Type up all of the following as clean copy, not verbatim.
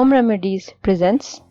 Home Remedies presents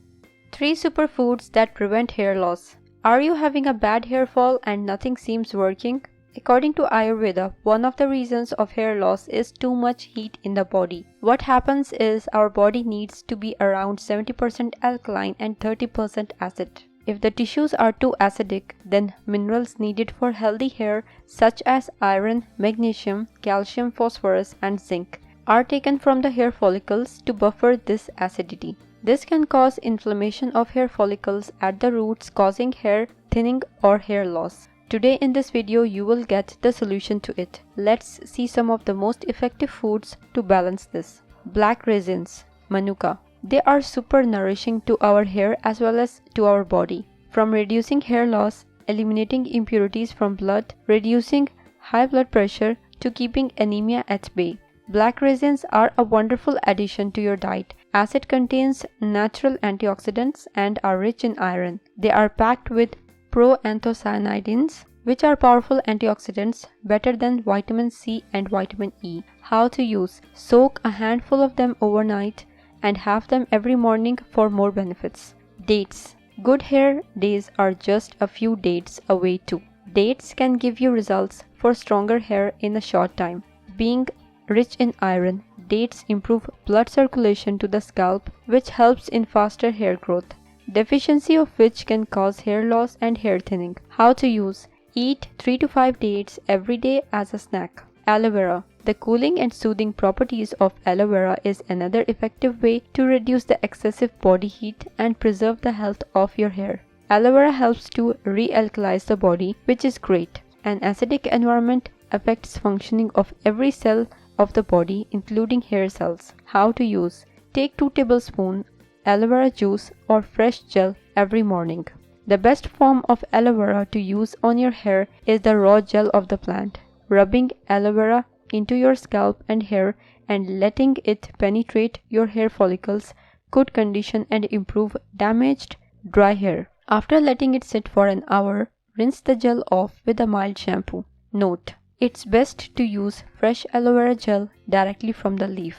3 superfoods that prevent hair loss. Are you having a bad hair fall and nothing seems working? According to Ayurveda, one of the reasons of hair loss is too much heat in the body. What happens is our body needs to be around 70% alkaline and 30% acid. If the tissues are too acidic, then minerals needed for healthy hair such as iron, magnesium, calcium, phosphorus and zinc are taken from the hair follicles to buffer this acidity. This can cause inflammation of hair follicles at the roots, causing hair thinning or hair loss. Today in this video you will get the solution to it. Let's see some of the most effective foods to balance this. Black raisins, manuka. They are super nourishing to our hair as well as to our body. From reducing hair loss, eliminating impurities from blood, reducing high blood pressure to keeping anemia at bay. Black raisins are a wonderful addition to your diet as it contains natural antioxidants and are rich in iron. They are packed with proanthocyanidins, which are powerful antioxidants better than vitamin C and vitamin E. How to use: soak a handful of them overnight and have them every morning for more benefits. Dates. Good hair days are just a few dates away too. Dates can give you results for stronger hair in a short time. Being rich in iron, dates improve blood circulation to the scalp, which helps in faster hair growth, deficiency of which can cause hair loss and hair thinning. How to use: eat 3 to 5 dates every day as a snack. Aloe vera. The cooling and soothing properties of aloe vera is another effective way to reduce the excessive body heat and preserve the health of your hair. Aloe vera helps to re-alkalize the body, which is great. An acidic environment affects functioning of every cell of the body, including hair cells. How to use: take 2 tablespoons aloe vera juice or fresh gel every morning. The best form of aloe vera to use on your hair is the raw gel of the plant. Rubbing aloe vera into your scalp and hair and letting it penetrate your hair follicles could condition and improve damaged, dry hair. After letting it sit for an hour, rinse the gel off with a mild shampoo. Note: it's best to use fresh aloe vera gel directly from the leaf.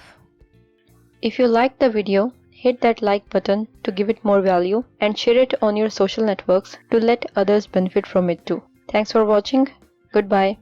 If you liked the video, hit that like button to give it more value and share it on your social networks to let others benefit from it too. Thanks for watching. Goodbye.